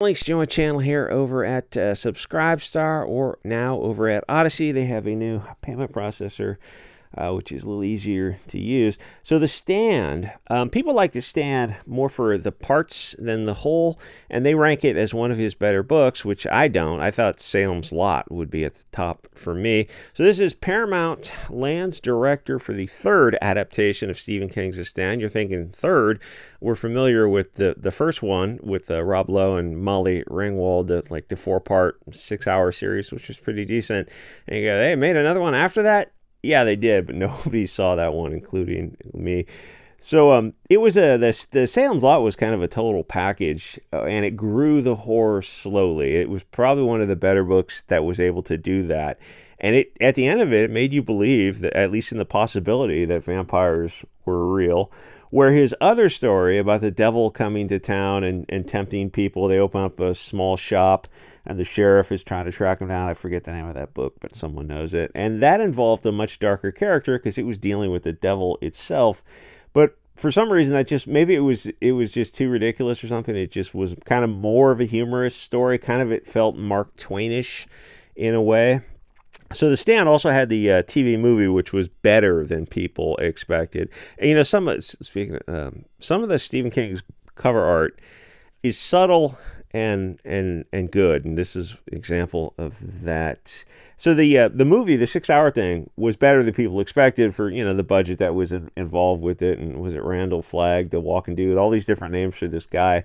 Links to my channel here over at SubScribeStar or now over at Odyssey. They have a new payment processor, which is a little easier to use. So the stand, people like the stand more for the parts than the whole, and they rank it as one of his better books, which I don't. I thought Salem's Lot would be at the top for me. So this is Paramount Land's director for the third adaptation of Stephen King's The Stand. You're thinking third. We're familiar with the first one with Rob Lowe and Molly Ringwald, like the 4-part, 6-hour series, which was pretty decent. And you go, they made another one after that? Yeah, they did, but nobody saw that one, including me. So it was the Salem's Lot was kind of a total package, and it grew the horror slowly. It was probably one of the better books that was able to do that. And it at the end of it, it made you believe that, at least in the possibility, that vampires were real. Where his other story about the devil coming to town and tempting people, they open up a small shop and the sheriff is trying to track him down. I forget the name of that book, but someone knows it. And that involved a much darker character because it was dealing with the devil itself. But for some reason, that just, maybe it was just too ridiculous or something. It just was kind of more of a humorous story. Kind of, it felt Mark Twainish in a way. So The Stand also had the TV movie, which was better than people expected. And, you know, some of the Stephen King's cover art is subtle and good, and this is an example of that. So the movie, the 6-hour thing, was better than people expected for, you know, the budget that was involved with it. And was it Randall Flagg, the walking dude, all these different names for this guy.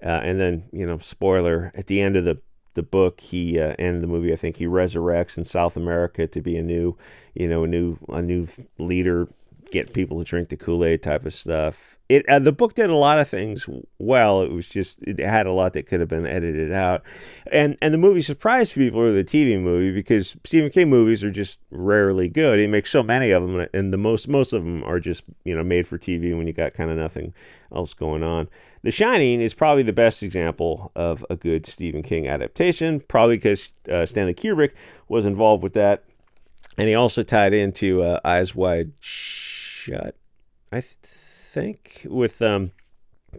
And then, you know, spoiler, at the end of the book, he and the movie, I think he resurrects in South America to be a new leader, get people to drink the Kool-Aid type of stuff. The book did a lot of things well. It had a lot that could have been edited out, and the movie surprised people with the TV movie because Stephen King movies are just rarely good. He makes so many of them, and most of them are just, you know, made for TV when you got kind of nothing else going on. The Shining is probably the best example of a good Stephen King adaptation, probably because Stanley Kubrick was involved with that, and he also tied into Eyes Wide Shut, I think, with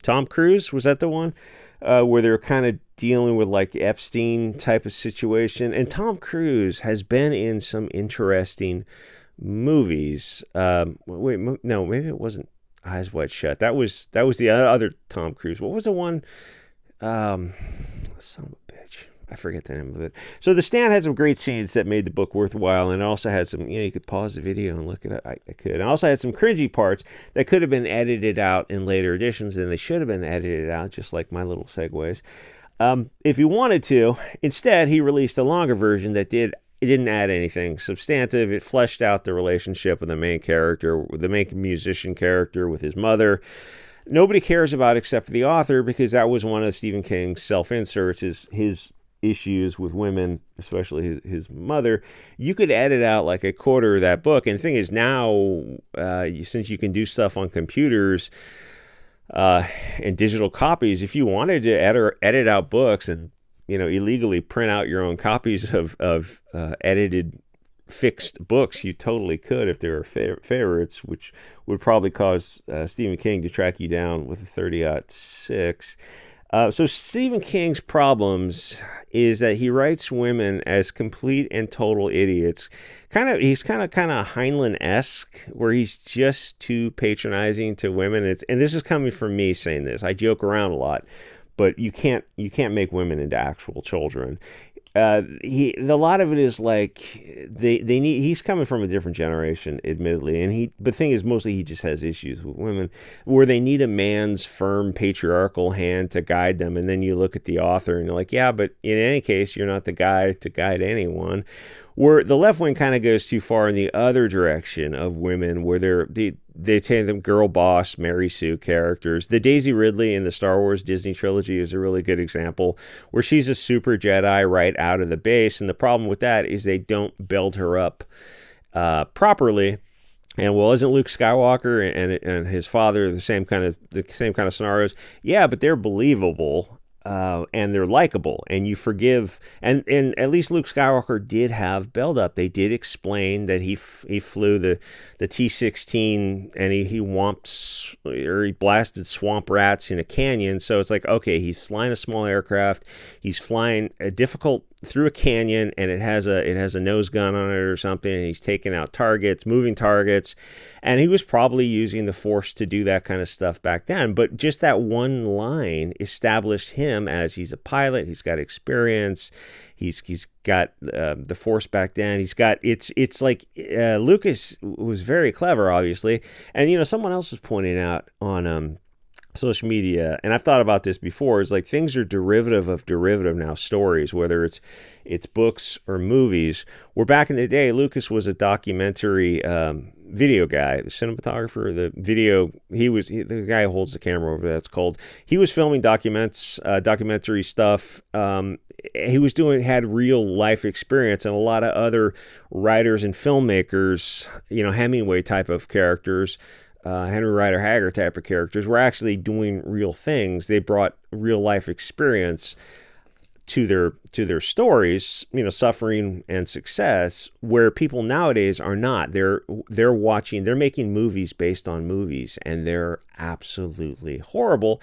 Tom Cruise. Was that the one where they're kind of dealing with like Epstein type of situation? And Tom Cruise has been in some interesting movies. Wait, no, maybe it wasn't Eyes Wide Shut. That was the other Tom Cruise. What was the one? Son of a bitch, I forget the name of it. So The Stand had some great scenes that made the book worthwhile, and it also had some, you know, you could pause the video and look at it. I could. And also had some cringy parts that could have been edited out in later editions, and they should have been edited out, just like my little segues. If you wanted to, instead, he released a longer version that didn't add anything substantive. It fleshed out the relationship with the main character, with the main musician character, with his mother. Nobody cares about except for the author, because that was one of Stephen King's self-inserts, his issues with women, especially his mother. You could edit out like a quarter of that book. And the thing is, now, since you can do stuff on computers and digital copies, if you wanted to edit out books and, you know, illegally print out your own copies of edited fixed books, you totally could if they were favorites, which would probably cause Stephen King to track you down with a 30-06. So Stephen King's problems is that he writes women as complete and total idiots. He's kind of Heinlein-esque, where he's just too patronizing to women. And this is coming from me saying this. I joke around a lot, but you can't make women into actual children. A lot of it is like he's coming from a different generation, admittedly, and the thing is, mostly he just has issues with women where they need a man's firm patriarchal hand to guide them. And then you look at the author and you're like, yeah, but in any case, you're not the guy to guide anyone. Where the left wing kind of goes too far in the other direction of women, where they take them girl boss Mary Sue characters. The Daisy Ridley in the Star Wars Disney trilogy is a really good example, where she's a super Jedi right out of the base, and the problem with that is they don't build her up properly. And well, isn't Luke Skywalker and his father the same kind of scenarios? Yeah, but they're believable. and they're likable, and you forgive. And at least Luke Skywalker did have build up. They did explain that he flew the T-16 and he whomped or he blasted swamp rats in a canyon. So it's like, okay, he's flying a small aircraft. He's flying a difficult through a canyon, and it has a nose gun on it or something, and he's taking out targets, moving targets, and he was probably using the Force to do that kind of stuff back then. But just that one line established him as he's a pilot. He's got experience. He's got the Force back then. He's got it's like Lucas was very clever, obviously, and someone else was pointing out on social media, and I've thought about this before, is like things are derivative of derivative now, stories, whether it's books or movies. Where back in the day, Lucas was a documentary video guy, the cinematographer, the video, the guy who holds the camera over there, that's called. He was filming documentary stuff. He had real life experience, and a lot of other writers and filmmakers, Hemingway type of characters, Henry Rider Haggard type of characters, were actually doing real things. They brought real life experience to their stories, suffering and success, where people nowadays are not. They're making movies based on movies, and they're absolutely horrible.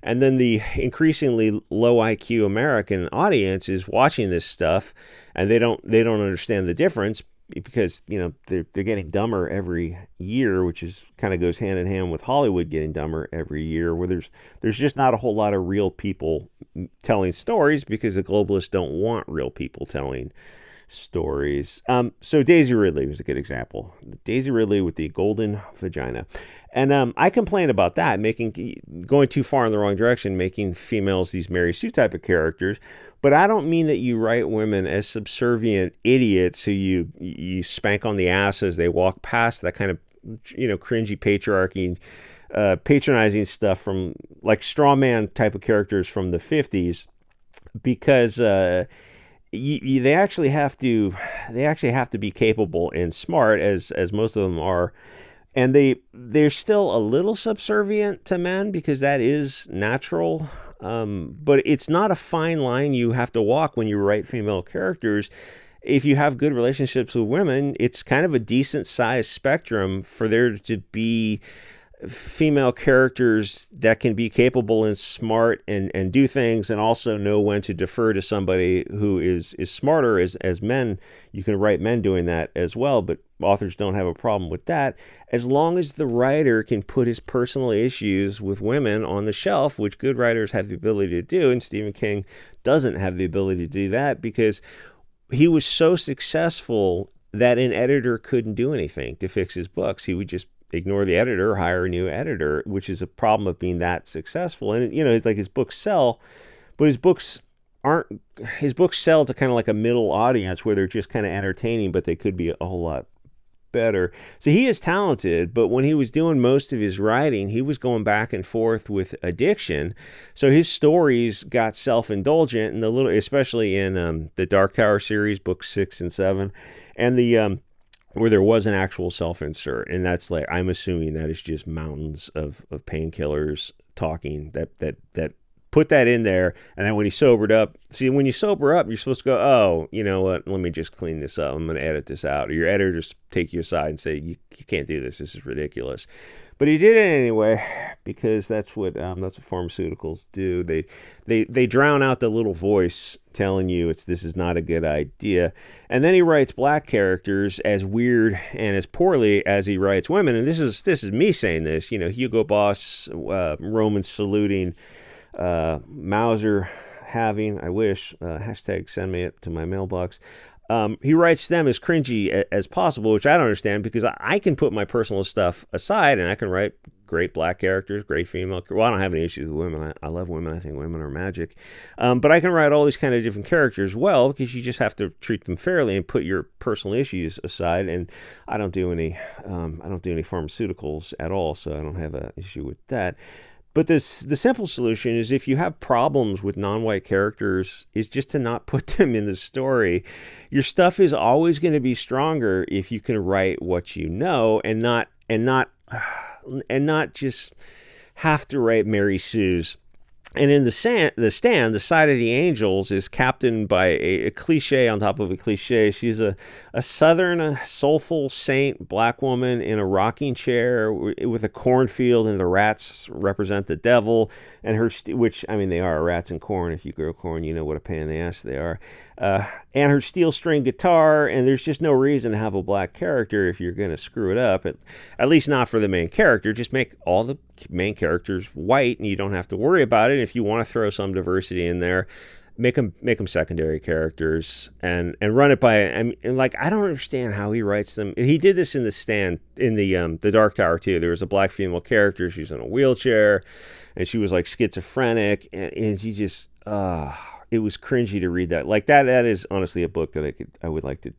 And then the increasingly low IQ American audience is watching this stuff, and they don't understand the difference, because they're getting dumber every year, which is kind of goes hand in hand with Hollywood getting dumber every year, where there's just not a whole lot of real people telling stories, because the globalists don't want real people telling stories. So Daisy Ridley was a good example. Daisy Ridley with the golden vagina. And I complain about that, going too far in the wrong direction, making females these Mary Sue type of characters. But I don't mean that you write women as subservient idiots who you spank on the ass as they walk past, that kind of cringy patriarchy, patronizing stuff from like straw man type of characters from the 50s, because they actually have to be capable and smart, as most of them are. And they're still a little subservient to men, because that is natural. But it's not a fine line you have to walk when you write female characters. If you have good relationships with women, it's kind of a decent sized spectrum for there to be female characters that can be capable and smart and do things, and also know when to defer to somebody who is smarter. As men, you can write men doing that as well, but authors don't have a problem with that, as long as the writer can put his personal issues with women on the shelf, which good writers have the ability to do. And Stephen King doesn't have the ability to do that, because he was so successul that an editor couldn't do anything to fix his books. He would just ignore the editor, hire a new editor, which is a problem of being that successful. And it's like his books sell, but his books sell to kind of like a middle audience, where they're just kind of entertaining, but they could be a whole lot better. So he is talented, but when he was doing most of his writing, he was going back and forth with addiction. So his stories got self-indulgent, and especially in the Dark Tower series, books 6 and 7, and the where there was an actual self-insert, and that's like, I'm assuming that is just mountains of painkillers talking that put that in there. And then when he sobered up, when you sober up, you're supposed to go, oh, you know what, let me just clean this up, I'm going to edit this out. Or your editor just take you aside and say, you can't do this is ridiculous. But he did it anyway, because that's what pharmaceuticals do. They drown out the little voice telling you this is not a good idea. And then he writes black characters as weird and as poorly as he writes women. And this is me saying this. Hugo Boss, Roman saluting, Mauser having, I wish, hashtag send me it to my mailbox. He writes them as cringy as possible, which I don't understand, because I can put my personal stuff aside and I can write great black characters, great female. Well, I don't have any issues with women. I love women. I think women are magic. But I can write all these kind of different characters well, because you just have to treat them fairly and put your personal issues aside. And I don't do any pharmaceuticals at all, so I don't have an issue with that. But the simple solution is, if you have problems with non-white characters, is just to not put them in the story. Your stuff is always going to be stronger if you can write what you know, and not just have to write Mary Sue's And in the stand, the side of the angels is captained by a cliche on top of a cliche. She's a southern, soulful saint, black woman in a rocking chair with a cornfield, and the rats represent the devil. And which, I mean, they are rats and corn. If you grow corn, you know what a pain in the ass they are. And her steel string guitar, and there's just no reason to have a black character if you're going to screw it up. At least not for the main character. Just make all the main characters white, and you don't have to worry about it. If you want to throw some diversity in there, make them secondary characters, and run it by. And like, I don't understand how he writes them. He did this in the stand in the Dark Tower too. There was a black female character. She's in a wheelchair, and she was like schizophrenic, and she just it was cringy to read that. Like that is honestly a book that I would like to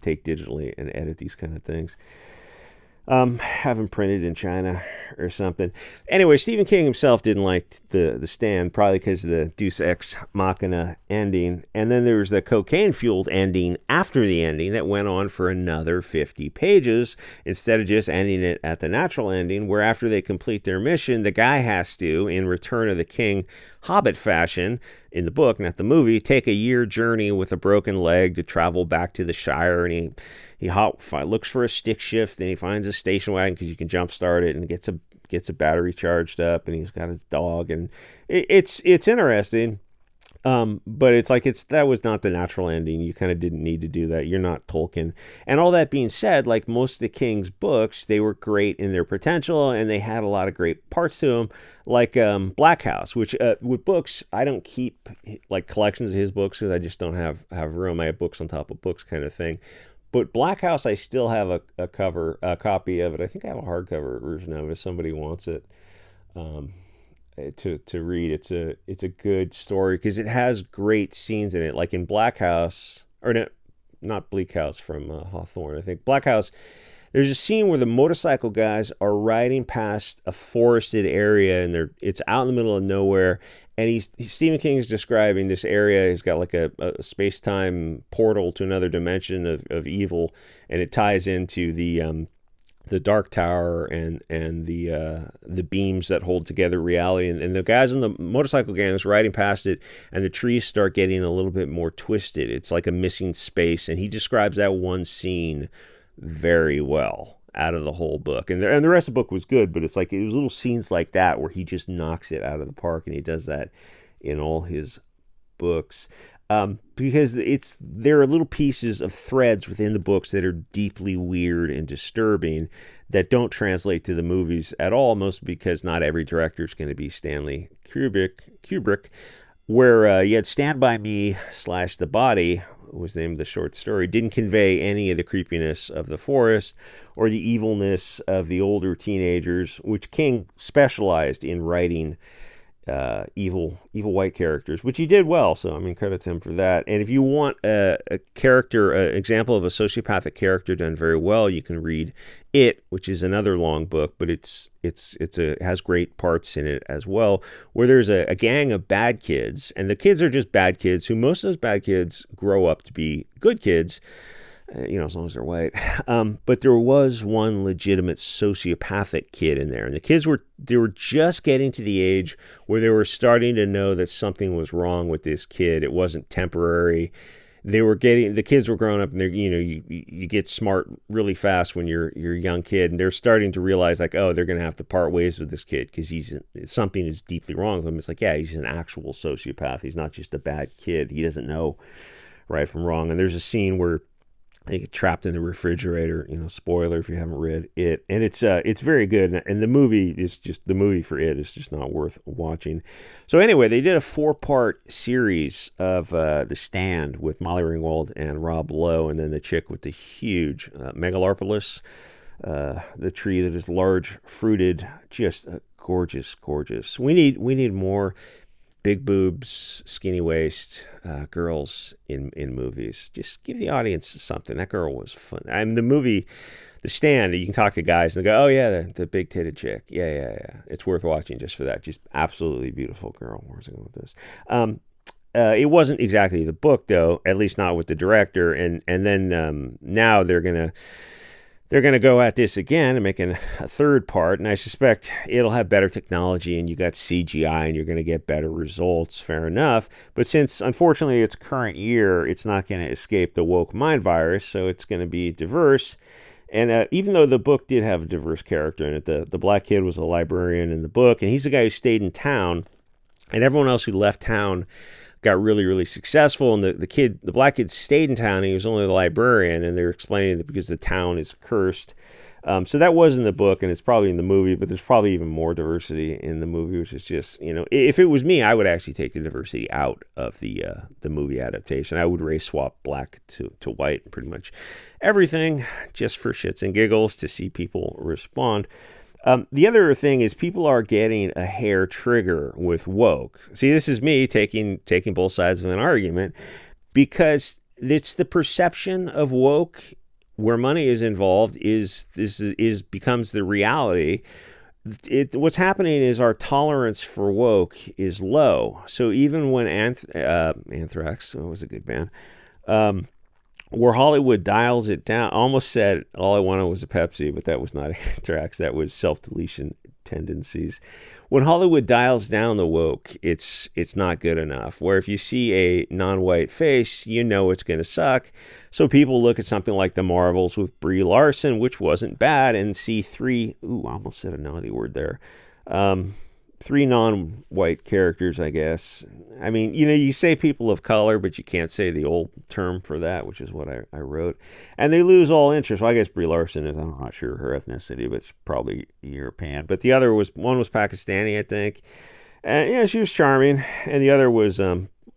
take digitally and edit these kind of things. Have them printed in China or something. Anyway, Stephen King himself didn't like the Stand, probably because of the Deus Ex Machina ending. And then there was the cocaine-fueled ending after the ending that went on for another 50 pages instead of just ending it at the natural ending, where after they complete their mission, the guy has to, in Return of the King Hobbit fashion, in the book, not the movie, take a year journey with a broken leg to travel back to the Shire, and he looks for a stick shift, and he finds a station wagon because you can jumpstart it, and gets a battery charged up, and he's got his dog, and it's interesting. But it's like that was not the natural ending. You kind of didn't need to do that. You're not Tolkien. And all that being said, like most of the King's books, they were great in their potential, and they had a lot of great parts to them. Like Black House, which with books, I don't keep like collections of his books because I just don't have room. I have books on top of books kind of thing. But Black House, I still have a copy of it. I think I have a hardcover version of it if somebody wants it. To read. It's a good story because it has great scenes in it. Like in Black House, or no, not Bleak House from Hawthorne. I think Black House. There's a scene where the motorcycle guys are riding past a forested area, and it's out in the middle of nowhere. And Stephen King is describing this area. He's got like a space-time portal to another dimension of evil, and it ties into the Dark Tower and the beams that hold together reality, and the guys in the motorcycle gangs riding past it, and the trees start getting a little bit more twisted. It's like a missing space, and he describes that one scene very well out of the whole book. And the rest of the book was good, but it's like it was little scenes like that where he just knocks it out of the park, and he does that in all his books. Because there are little pieces of threads within the books that are deeply weird and disturbing that don't translate to the movies at all, mostly because not every director is going to be Stanley Kubrick, where you had Stand By Me / The Body, was the name of the short story, didn't convey any of the creepiness of the forest or the evilness of the older teenagers, which King specialized in writing evil white characters, which he did well. So I mean, credit to him for that. And if you want a character, an example of a sociopathic character done very well, you can read It, which is another long book, but it has great parts in it as well, where there's a gang of bad kids, and the kids are just bad kids who most of those bad kids grow up to be good kids. As long as they're white. But there was one legitimate sociopathic kid in there. And the kids were just getting to the age where they were starting to know that something was wrong with this kid. It wasn't temporary. The kids were growing up, and you get smart really fast when you're a young kid, and they're starting to realize like, oh, they're going to have to part ways with this kid because something is deeply wrong with him. It's like, yeah, he's an actual sociopath. He's not just a bad kid. He doesn't know right from wrong. And there's a scene where they get trapped in the refrigerator. Spoiler if you haven't read It, and it's very good. And the movie for It is just not worth watching. So anyway, they did a 4-part series of The Stand with Molly Ringwald and Rob Lowe, and then the chick with the huge Megalopolis, the tree that is large fruited, just gorgeous. We need more big boobs, skinny waist girls in movies. Just give the audience something. That girl was fun. The movie, The Stand, you can talk to guys and they go, oh yeah, the big titted chick. Yeah. It's worth watching just for that. Just absolutely beautiful girl. Where's I going with this? It wasn't exactly the book though, at least not with the director. And then now they're they're going to go at this again and make a third part, and I suspect it'll have better technology, and you got CGI, and you're going to get better results. Fair enough. But since, unfortunately, it's current year, it's not going to escape the woke mind virus, so it's going to be diverse. And even though the book did have a diverse character in it, the black kid was a librarian in the book, and he's the guy who stayed in town, and everyone else who left town got really, really successful, and the black kid stayed in town. And he was only the librarian, and they're explaining that because the town is cursed. So that was in the book, and it's probably in the movie, but there's probably even more diversity in the movie, which is just, if it was me, I would actually take the diversity out of the movie adaptation. I would race swap black to white, pretty much everything, just for shits and giggles to see people respond. The other thing is people are getting a hair trigger with woke. See, this is me taking both sides of an argument, because it's the perception of woke where money is involved becomes the reality. What's happening is our tolerance for woke is low. So even when Anthrax, was a good band, where Hollywood dials it down. I almost said all I wanted was a Pepsi, but that was not Anthrax. That was self-deletion tendencies. When Hollywood dials down the woke, it's not good enough. Where if you see a non-white face, it's going to suck. So people look at something like The Marvels with Brie Larson, which wasn't bad, and see I almost said a naughty word there. 3 non-white characters, I guess. I mean, you say people of color, but you can't say the old term for that, which is what I wrote. And they lose all interest. Well, I guess Brie Larson is, I'm not sure her ethnicity, but she's probably European. But the other one was Pakistani, I think. And, she was charming. And the other was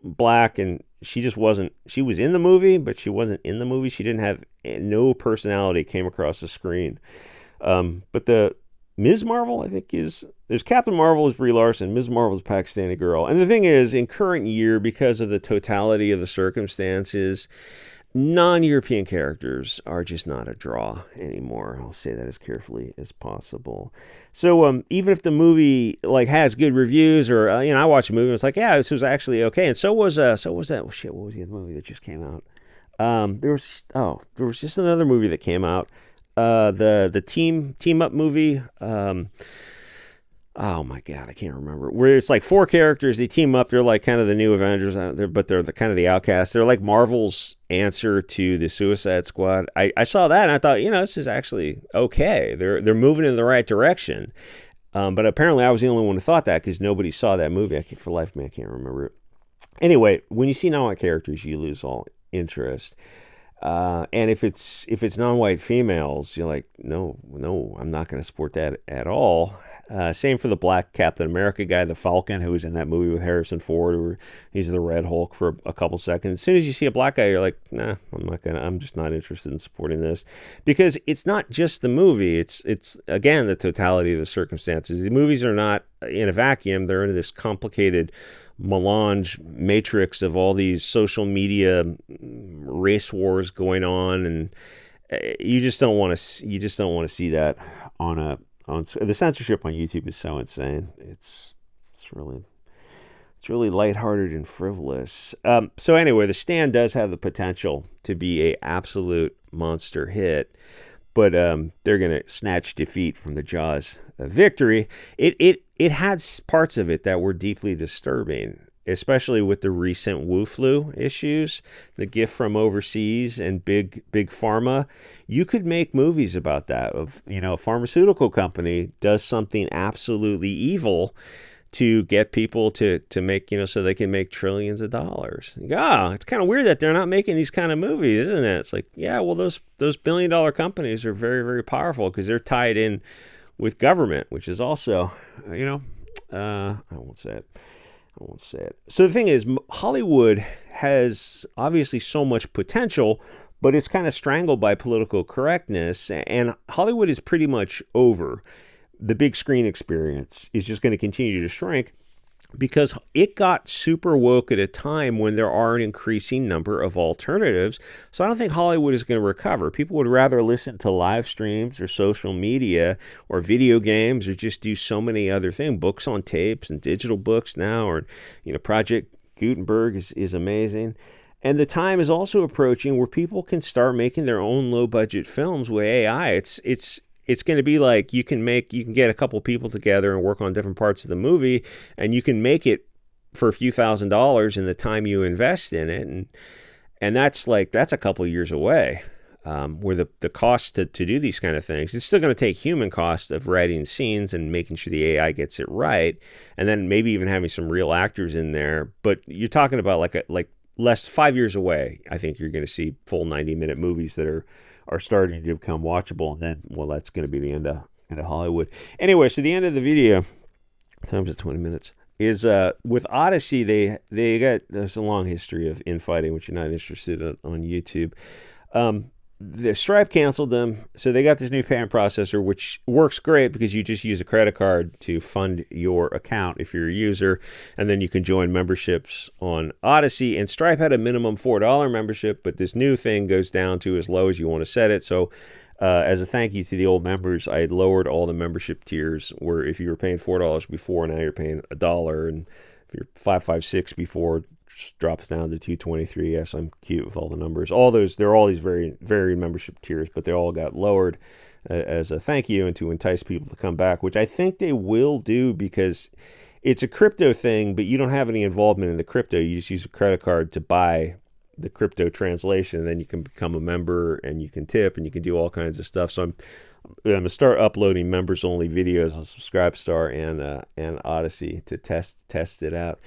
black, and she just wasn't, she was in the movie, but she wasn't in the movie. She didn't have, no personality came across the screen. But the Ms. Marvel, I think, there's Captain Marvel is Brie Larson, Ms. Marvel is a Pakistani girl. And the thing is, in current year, because of the totality of the circumstances, non-European characters are just not a draw anymore. I'll say that as carefully as possible. So even if the there has good reviews, or I watched a movie and it's like, yeah, this was actually okay. And so was that what was the other movie that just came out? There was just another movie that came out. The team up movie. Oh my God, I can't remember. Where it's like 4 characters, they team up. They're like kind of the new Avengers, but they're kind of the outcasts. They're like Marvel's answer to the Suicide Squad. I saw that and I thought, this is actually okay. They're moving in the right direction. But apparently I was the only one who thought that, because nobody saw that movie. For life of me, I can't remember it. Anyway, when you see non-white characters, you lose all interest. And if it's non-white females, you're like, no, I'm not going to support that at all. Same for the black Captain America guy, the Falcon, who was in that movie with Harrison Ford, where he's the Red Hulk for a couple seconds. As soon as you see a black guy, you're like, nah, I'm just not interested in supporting this, because it's not just the movie. It's again, the totality of the circumstances. The movies are not in a vacuum. They're in this complicated melange matrix of all these social media race wars going on, and you just don't want to see that on the censorship on YouTube is so insane. It's really lighthearted and frivolous. So anyway, The Stand does have the potential to be a absolute monster hit, but they're gonna snatch defeat from the jaws of victory. It had parts of it that were deeply disturbing, especially with the recent Wu flu issues, the gift from overseas, and big pharma. You could make movies about that. Of a pharmaceutical company does something absolutely evil to get people to make, so they can make trillions of dollars. It's kind of weird that they're not making these kind of movies, isn't it? It's like, yeah, well, those billion-dollar companies are very, very powerful because they're tied in with government, which is also, I won't say it. So the thing is, Hollywood has obviously so much potential, but it's kind of strangled by political correctness, and Hollywood is pretty much over. The big screen experience is just going to continue to shrink, because it got super woke at a time when there are an increasing number of alternatives. So I don't think Hollywood is going to recover. People would rather listen to live streams or social media or video games, or just do so many other things, books on tapes and digital books now, or Project Gutenberg is amazing. And the time is also approaching where people can start making their own low budget films with AI. It's going to be like you can get a couple people together and work on different parts of the movie, and you can make it for a few $1,000s in the time you invest in it, and that's a couple years away. Where the cost to do these kind of things, it's still going to take human cost of writing scenes and making sure the AI gets it right, and then maybe even having some real actors in there. But you're talking about like less 5 years away. I think you're going to see full 90-minute movies that are starting to become watchable, and then that's going to be the end of Hollywood. Anyway, so the end of the video, time's at 20 minutes. Is with Odyssey, there's a long history of infighting, which you're not interested in on YouTube. The Stripe canceled them, so they got this new payment processor, which works great because you just use a credit card to fund your account if you're a user, and then you can join memberships on Odyssey. And Stripe had a minimum $4 membership, but this new thing goes down to as low as you want to set it. So as a thank you to the old members, I lowered all the membership tiers, where if you were paying $4 before, now you're paying $1, and if you're 556 before, drops down to 223. Yes, I'm cute with all the numbers. There are all these very varied membership tiers, but they all got lowered as a thank you and to entice people to come back, which I think they will do because it's a crypto thing, but you don't have any involvement in the crypto. You just use a credit card to buy the crypto translation, and then you can become a member and you can tip and you can do all kinds of stuff. So I'm going to start uploading members only videos on SubScribestar and Odyssey to test it out.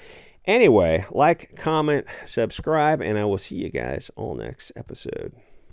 Anyway, like, comment, subscribe, and I will see you guys all next episode.